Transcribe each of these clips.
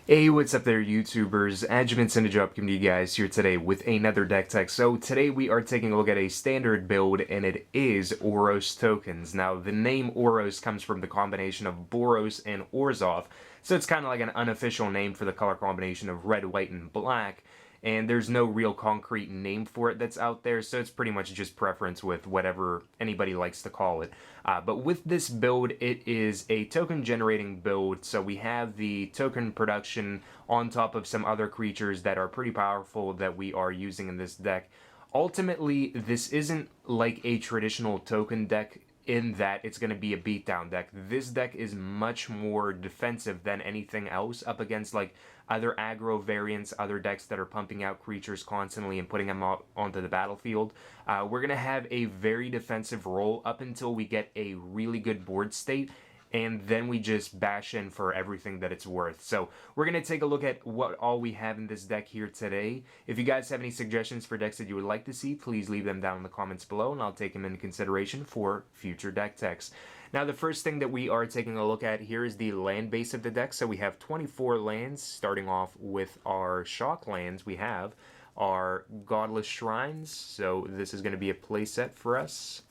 Hey, what's up there, YouTubers? Adjuvant Synergy coming to you guys here today with another deck tech. So today we are taking a look at a standard build, and it is Oros tokens. Now, the name Oros comes from the combination of Boros and Orzhov, so it's kind of like an unofficial name for the color combination of red, white, and black. And there's no real concrete name for it that's out there, so it's pretty much just preference with whatever anybody likes to call it. But with this build, it is a token generating build, so we have the token production on top of some other creatures that are pretty powerful that we are using in this deck. Ultimately, this isn't like a traditional token deck in that it's going to be a beatdown deck. This deck is much more defensive than anything else up against like other aggro variants, other decks that are pumping out creatures constantly and putting them out onto the battlefield. We're going to have a very defensive role up until we get a really good board state, and then we just bash in for everything that it's worth. So we're going to take a look at what all we have in this deck here today. If you guys have any suggestions for decks that you would like to see, please leave them down in the comments below, and I'll take them into consideration for future deck techs. Now, the first thing that we are taking a look at here is the land base of the deck. So we have 24 lands, starting off with our shock lands. We have our Godless Shrines, so this is going to be a playset for us.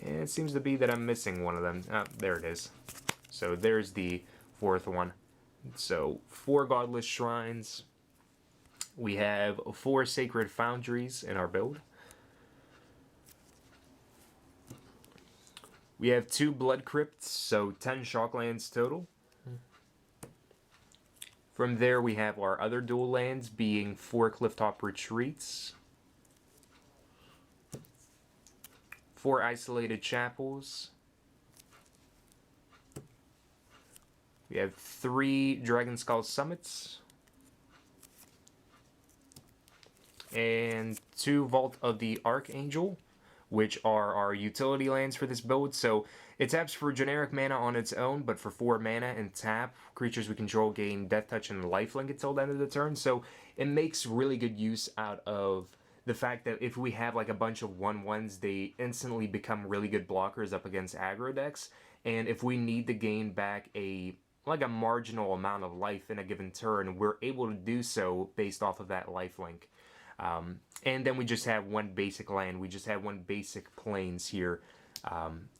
And it seems to be that I'm missing one of them. Oh, there it is. So there's the fourth one. So 4 Godless Shrines. We have 4 Sacred Foundries in our build. We have 2 Blood Crypts, so 10 Shocklands total. From there we have our other dual lands being 4 Clifftop Retreats, 4 Isolated Chapels. We have 3 Dragonskull Summits. And 2 Vault of the Archangel, which are our utility lands for this build. So it taps for generic mana on its own, but for 4 mana and tap, creatures we control gain Death Touch and Lifelink until the end of the turn. So it makes really good use out of the fact that if we have like a bunch of 1/1s, they instantly become really good blockers up against aggro decks. And if we need to gain back a marginal amount of life in a given turn, we're able to do so based off of that lifelink. And then we just have 1 basic land. We just have 1 basic plains here,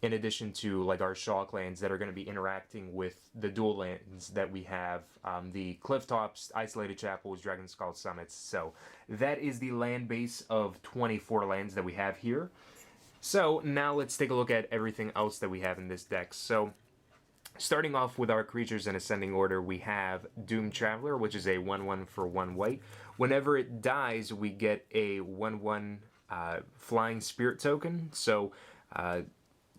in addition to like our shock lands that are going to be interacting with the dual lands that we have, the Clifftops, Isolated Chapels, Dragonskull Summits. So that is the land base of 24 lands that we have here. So now let's take a look at everything else that we have in this deck. So starting off with our creatures in ascending order, we have Doomed Traveler, which is a 1/1 for 1 white. Whenever it dies, we get a 1/1 Flying Spirit token. So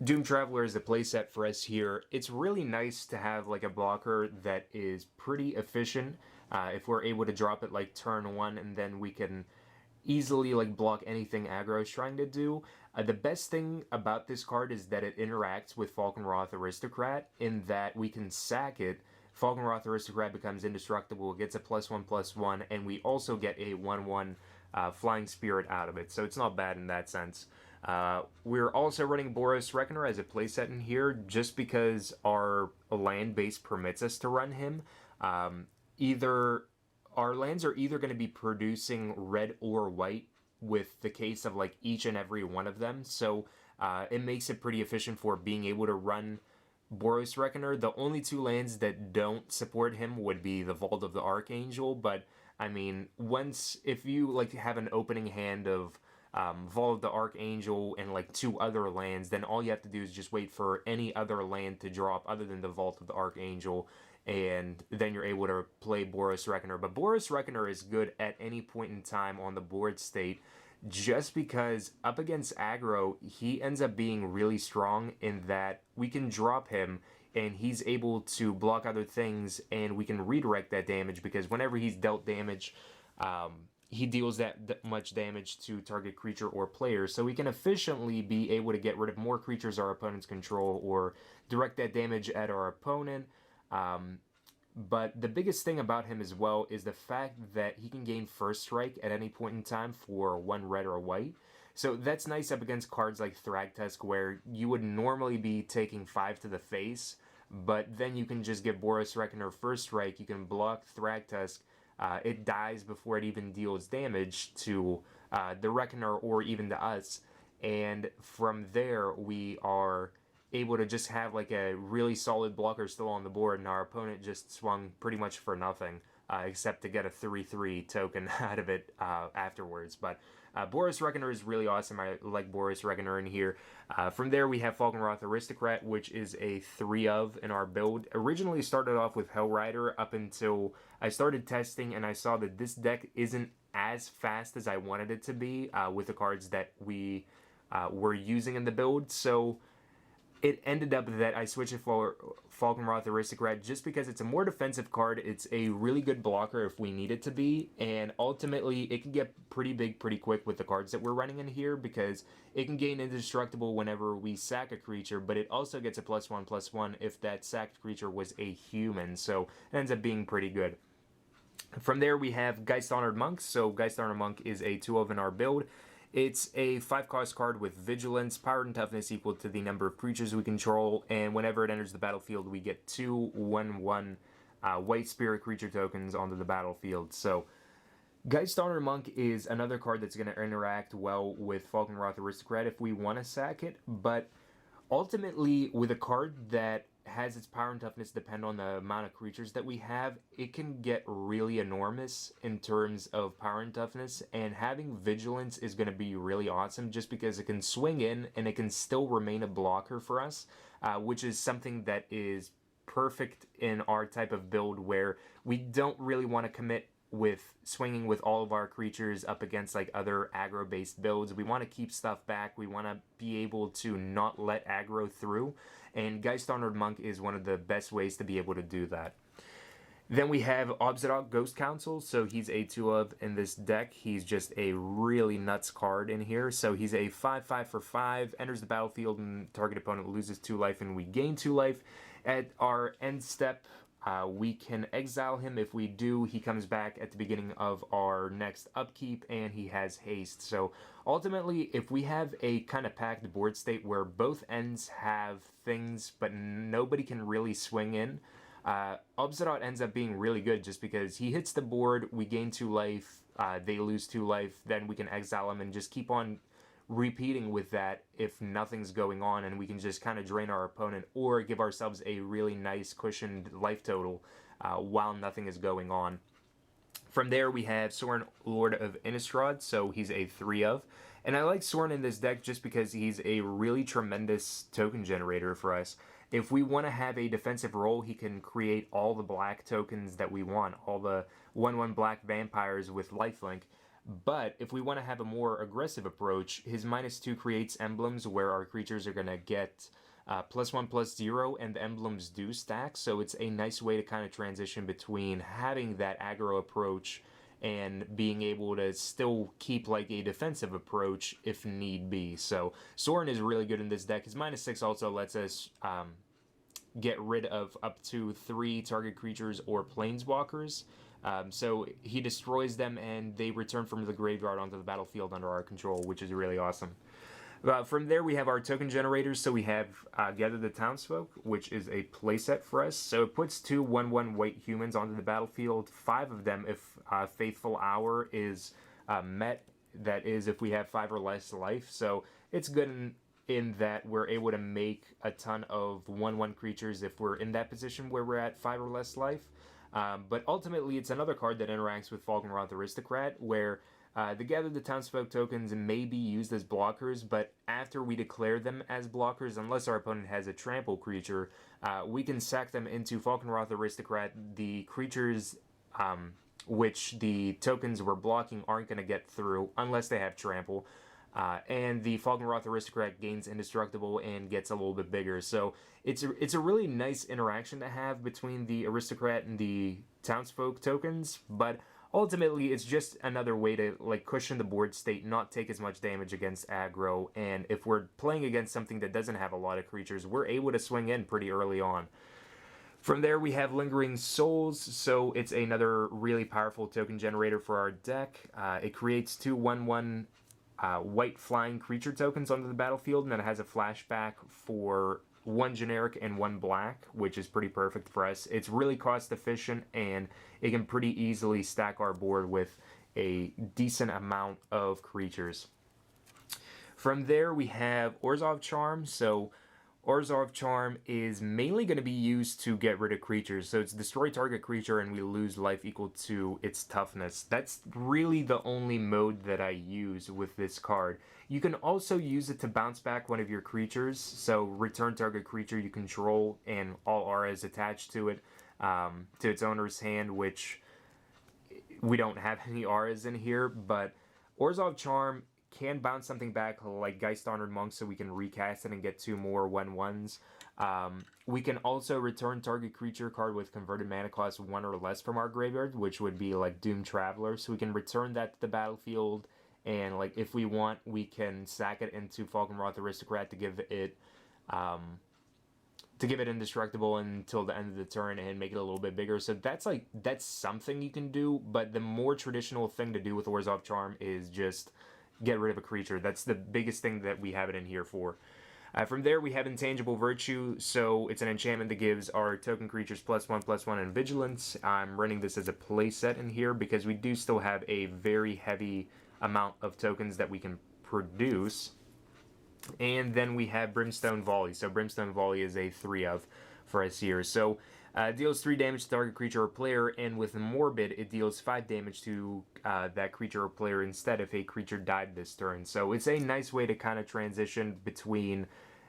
Doomed Traveler is a playset for us here. It's really nice to have like a blocker that is pretty efficient. If we're able to drop it like turn 1, and then we can easily like block anything aggro is trying to do. The best thing about this card is that it interacts with Falkenrath Aristocrat in that we can sack it. Falkenrath Aristocrat becomes indestructible, gets a +1/+1, and we also get a 1/1 Flying Spirit out of it, so it's not bad in that sense. We're also running Boros Reckoner as a playset in here just because our land base permits us to run him. Our lands are either going to be producing red or white with the case of like each and every one of them, so it makes it pretty efficient for being able to run Boros Reckoner. The only 2 lands that don't support him would be the Vault of the Archangel, but I mean, if you like have an opening hand of Vault of the Archangel and like 2 other lands, then all you have to do is just wait for any other land to drop other than the Vault of the Archangel, and then you're able to play Boros Reckoner. But Boros Reckoner is good at any point in time on the board state, just because up against aggro, he ends up being really strong in that we can drop him and he's able to block other things, and we can redirect that damage because whenever he's dealt damage, he deals that much damage to target creature or player, so we can efficiently be able to get rid of more creatures our opponents control or direct that damage at our opponent. But the biggest thing about him as well is the fact that he can gain first strike at any point in time for 1 red or white. So that's nice up against cards like Thragtusk, where you would normally be taking 5 to the face, but then you can just give Boros Reckoner first strike, you can block Thragtusk, it dies before it even deals damage to the Reckoner or even to us, and from there we are able to just have like a really solid blocker still on the board, and our opponent just swung pretty much for nothing, except to get a 3/3 token out of it afterwards. But Boros Reckoner is really awesome. I like Boros Reckoner in here. From there, we have Falkenrath Aristocrat, which is a 3-of in our build. Originally started off with Hellrider up until I started testing and I saw that this deck isn't as fast as I wanted it to be with the cards that we were using in the build. So it ended up that I switched it for Falkenrath Aristocrat just because it's a more defensive card. It's a really good blocker if we need it to be, and ultimately it can get pretty big pretty quick with the cards that we're running in here because it can gain indestructible whenever we sack a creature, but it also gets a +1/+1 if that sacked creature was a human, so it ends up being pretty good. From there we have Geist-Honored Monk. So Geist-Honored Monk is a 2-of in our build. It's a 5-cost card with Vigilance, Power, and Toughness equal to the number of creatures we control, and whenever it enters the battlefield, we get 2 1/1 white spirit creature tokens onto the battlefield. So Geist-Honored Monk is another card that's going to interact well with Falkenrath Aristocrat if we want to sack it, but ultimately, with a card that has its power and toughness depend on the amount of creatures that we have, it can get really enormous in terms of power and toughness, and having Vigilance is going to be really awesome just because it can swing in and it can still remain a blocker for us, which is something that is perfect in our type of build where we don't really want to commit with swinging with all of our creatures up against like other aggro based builds. We want to keep stuff back. We want to be able to not let aggro through, and Geist-Honored Monk is one of the best ways to be able to do that. Then we have Obzedat Ghost Council. So he's a 2-of in this deck. He's just a really nuts card in here. So he's a 5/5 for 5, enters the battlefield and target opponent loses 2 life and we gain 2 life. At our end step, we can exile him. If we do, he comes back at the beginning of our next upkeep, and he has haste. So ultimately, if we have a kind of packed board state where both ends have things, but nobody can really swing in, Obzedat ends up being really good just because he hits the board, we gain 2 life, they lose 2 life, then we can exile him and just keep on repeating with that if nothing's going on, and we can just kind of drain our opponent or give ourselves a really nice cushioned life total while nothing is going on. From there we have Sorin, Lord of Innistrad. So he's a 3-of, and I like Sorin in this deck just because he's a really tremendous token generator for us. If we want to have a defensive role, he can create all the black tokens that we want, all the 1/1 black vampires with lifelink. But if we want to have a more aggressive approach, his -2 creates emblems where our creatures are going to get +1/+0, and the emblems do stack. So it's a nice way to kind of transition between having that aggro approach and being able to still keep like a defensive approach if need be. So Sorin is really good in this deck. His -6 also lets us get rid of up to 3 target creatures or planeswalkers. So he destroys them and they return from the graveyard onto the battlefield under our control, which is really awesome. From there we have our token generators. So we have Gather the Townsfolk, which is a playset for us. So it puts 2 1/1 white humans onto the battlefield, 5 of them if Faithful Hour is met. That is if we have 5 or less life. So it's good in that we're able to make a ton of 1/1 creatures if we're in that position where we're at 5 or less life. But ultimately, it's another card that interacts with Falkenrath Aristocrat, where the Gather the Townsfolk tokens may be used as blockers, but after we declare them as blockers, unless our opponent has a trample creature, we can sack them into Falkenrath Aristocrat. The creatures which the tokens we're blocking aren't going to get through unless they have trample. And the Falkenrath Aristocrat gains indestructible and gets a little bit bigger. So it's a really nice interaction to have between the Aristocrat and the Townsfolk tokens, but ultimately it's just another way to like cushion the board state, not take as much damage against aggro, and if we're playing against something that doesn't have a lot of creatures, we're able to swing in pretty early on. From there we have Lingering Souls. So it's another really powerful token generator for our deck. It creates 2 1/1 white flying creature tokens onto the battlefield, and then it has a flashback for one generic and one black, which is pretty perfect for us. It's really cost efficient, and it can pretty easily stack our board with a decent amount of creatures. From there, we have Orzhov Charm. So Orzhov Charm is mainly going to be used to get rid of creatures. So it's destroy target creature and we lose life equal to its toughness. That's really the only mode that I use with this card. You can also use it to bounce back one of your creatures. So return target creature you control and all auras attached to it to its owner's hand, which we don't have any auras in here. But Orzhov Charm can bounce something back like Geist-Honored Monk so we can recast it and get 2 more 1/1s. We can also return target creature card with converted mana cost 1 or less from our graveyard, which would be like Doomed Traveler. So we can return that to the battlefield, and like if we want, we can sack it into Falkenrath Aristocrat to give it indestructible until the end of the turn and make it a little bit bigger. So that's something you can do, but the more traditional thing to do with Orzhov Charm is just get rid of a creature. That's the biggest thing that we have it in here for. From there, we have Intangible Virtue. So it's an enchantment that gives our token creatures +1/+1 in Vigilance. I'm running this as a play set in here because we do still have a very heavy amount of tokens that we can produce. And then we have Brimstone Volley. So Brimstone Volley is a 3-of for us here. So deals 3 damage to target creature or player, and with Morbid, it deals 5 damage to that creature or player instead if a creature died this turn. So it's a nice way to kind of transition between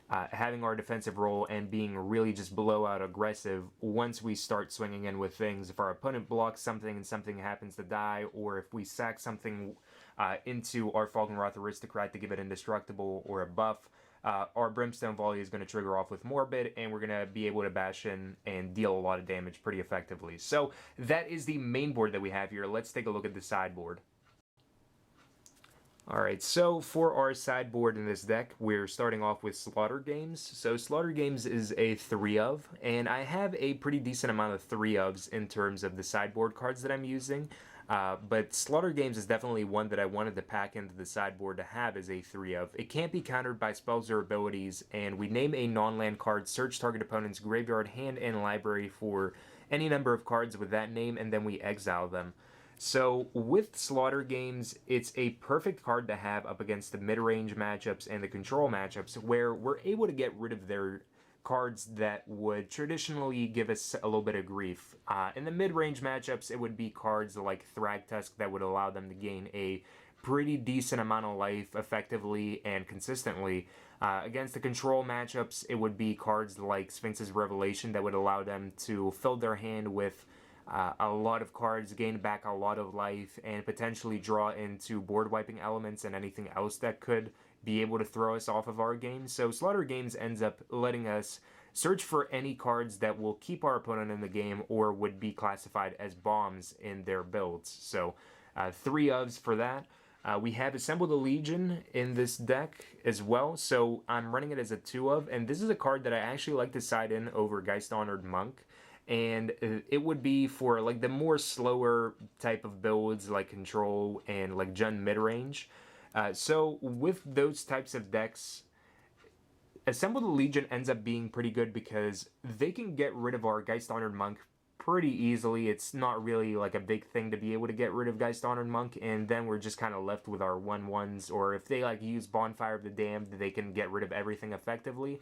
having our defensive role and being really just blowout aggressive once we start swinging in with things. If our opponent blocks something and something happens to die, or if we sack something into our Falkenrath Aristocrat to give it indestructible or a buff, our Brimstone Volley is going to trigger off with Morbid, and we're going to be able to bash in and deal a lot of damage pretty effectively. So that is the main board that we have here. Let's take a look at the sideboard. Alright, so for our sideboard in this deck, we're starting off with Slaughter Games. So Slaughter Games is a 3-of, and I have a pretty decent amount of 3-ofs in terms of the sideboard cards that I'm using. But Slaughter Games is definitely one that I wanted to pack into the sideboard to have as a 3-of. It can't be countered by spells or abilities, and we name a non-land card, search target opponent's graveyard, hand, and library for any number of cards with that name, and then we exile them. So with Slaughter Games, it's a perfect card to have up against the mid-range matchups and the control matchups, where we're able to get rid of their cards that would traditionally give us a little bit of grief. In the mid-range matchups, it would be cards like Thragtusk that would allow them to gain a pretty decent amount of life effectively and consistently. Against the control matchups, it would be cards like Sphinx's Revelation that would allow them to fill their hand with a lot of cards, gain back a lot of life, and potentially draw into board wiping elements and anything else that could be able to throw us off of our game. So Slaughter Games ends up letting us search for any cards that will keep our opponent in the game or would be classified as bombs in their builds. So 3-ofs for that. We have Assemble the Legion in this deck as well, so I'm running it as a 2-of, and this is a card that I actually like to side in over Geist-Honored Monk. And it would be for like the more slower type of builds like Control and like Jund mid-range. So with those types of decks, Assemble the Legion ends up being pretty good because they can get rid of our Geist-Honored Monk pretty easily. It's not really like a big thing to be able to get rid of Geist-Honored Monk, and then we're just kind of left with our 1/1s, or if they like use Bonfire of the Damned, they can get rid of everything effectively.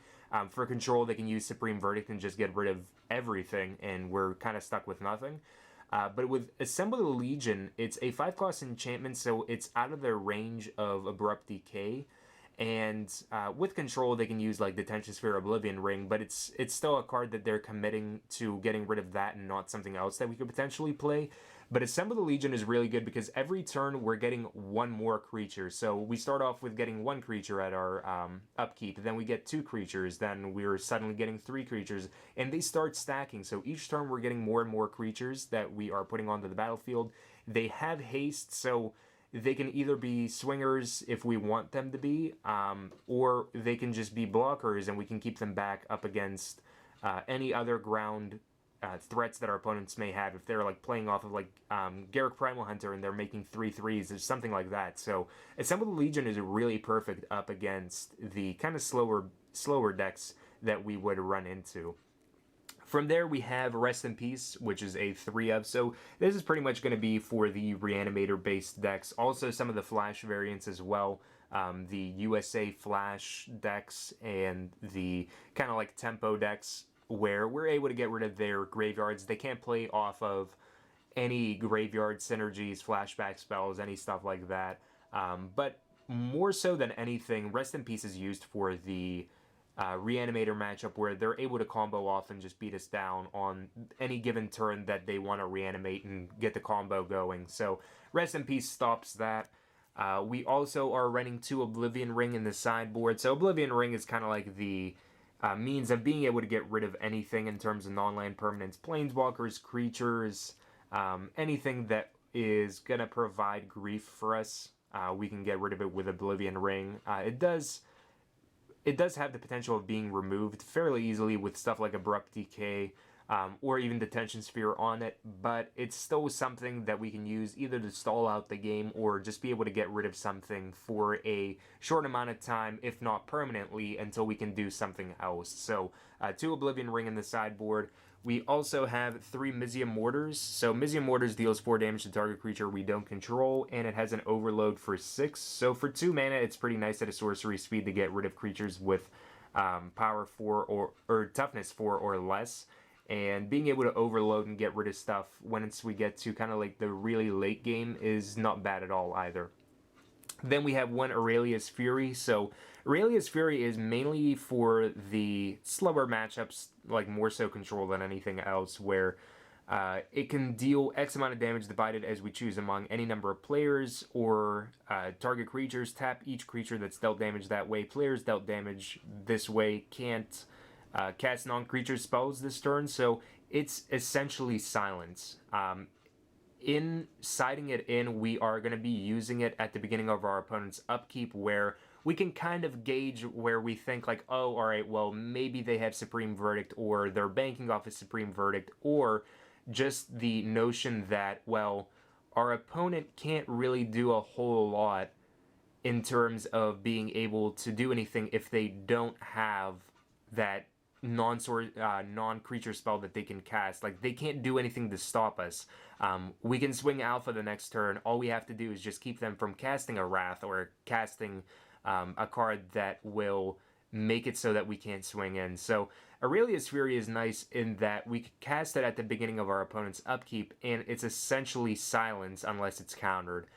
For Control, they can use Supreme Verdict and just get rid of everything, and we're kind of stuck with nothing. But with Assemble the Legion, it's a 5-cost enchantment, so it's out of their range of Abrupt Decay. And with Control, they can use like Detention Sphere, Oblivion Ring, but it's still a card that they're committing to getting rid of that and not something else that we could potentially play. But Assemble the Legion is really good because every turn we're getting one more creature. So we start off with getting 1 creature at our upkeep, then we get 2 creatures, then we're suddenly getting 3 creatures, and they start stacking. So each turn we're getting more and more creatures that we are putting onto the battlefield. They have haste, so they can either be swingers if we want them to be, or they can just be blockers and we can keep them back up against any other ground threats that our opponents may have. If they're like playing off of like Garruk Primal Hunter and they're making 3/3s or something like that. So Assemble the Legion is really perfect up against the kind of slower decks that we would run into. From there, we have Rest in Peace, which is a 3-of. So this is pretty much going to be for the Reanimator-based decks. Also, some of the Flash variants as well. The USA Flash decks and the kind of like Tempo decks, where we're able to get rid of their graveyards. They can't play off of any graveyard synergies, flashback spells, any stuff like that. But more so than anything, Rest in Peace is used for the Reanimator matchup where they're able to combo off and just beat us down on any given turn that they want to reanimate and get the combo going. So Rest in Peace stops that. We also are running 2 Oblivion Ring in the sideboard. So Oblivion Ring is kind of like the means of being able to get rid of anything in terms of non-land permanents, planeswalkers, creatures, anything that is going to provide grief for us. We can get rid of it with Oblivion Ring. It does have the potential of being removed fairly easily with stuff like Abrupt Decay or even Detention Sphere on it, but it's still something that we can use either to stall out the game or just be able to get rid of something for a short amount of time, if not permanently, until we can do something else. So 2 Oblivion Ring in the sideboard. We also have 3 Mizzium Mortars. So Mizzium Mortars deals 4 damage to target creature we don't control, and it has an overload for 6. So for 2 mana, it's pretty nice at a sorcery speed to get rid of creatures with power 4 or toughness 4 or less. And being able to overload and get rid of stuff once we get to kind of like the really late game is not bad at all either. Then we have 1 Aurelia's Fury. So Aurelia's Fury is mainly for the slower matchups, like more so control than anything else, where it can deal X amount of damage divided as we choose among any number of players or target creatures. Tap each creature that's dealt damage that way. Players dealt damage this way can't cast non-creature spells this turn, so it's essentially silence. In siding it in, we are going to be using it at the beginning of our opponent's upkeep, where we can kind of gauge where we think like, oh, all right, well, maybe they have Supreme Verdict, or they're banking off a Supreme Verdict, or just the notion that, well, our opponent can't really do a whole lot in terms of being able to do anything if they don't have that non-creature spell that they can cast. Like, they can't do anything to stop us. We can swing Alpha the next turn. All we have to do is just keep them from casting a Wrath or casting a card that will make it so that we can't swing in. So Aurelia's Fury is nice in that we could cast it at the beginning of our opponent's upkeep, and it's essentially silence unless it's countered.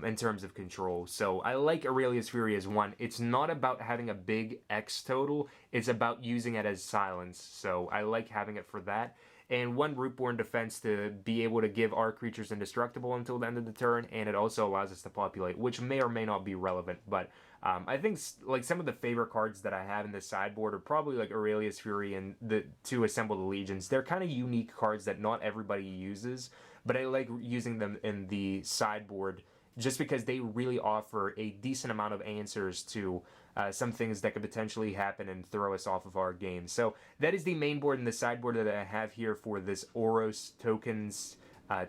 In terms of control. So I like Aurelia's Fury as 1. It's not about having a big X total, it's about using it as silence. So I like having it for that. And 1 Rootborn Defense to be able to give our creatures indestructible until the end of the turn, and it also allows us to populate, which may or may not be relevant, but I think like some of the favorite cards that I have in the sideboard are probably like Aurelia's Fury and the 2 Assemble the Legions. They're kind of unique cards that not everybody uses, but I like using them in the sideboard just because they really offer a decent amount of answers to some things that could potentially happen and throw us off of our game. So that is the main board and the sideboard that I have here for this Oros tokens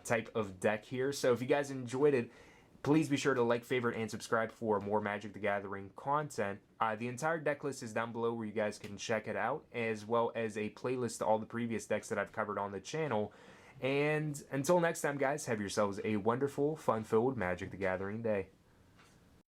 type of deck here. So if you guys enjoyed it, please be sure to like, favorite, and subscribe for more Magic the Gathering content. The entire deck list is down below where you guys can check it out, as well as a playlist to all the previous decks that I've covered on the channel. And until next time, guys, have yourselves a wonderful, fun-filled Magic the Gathering day.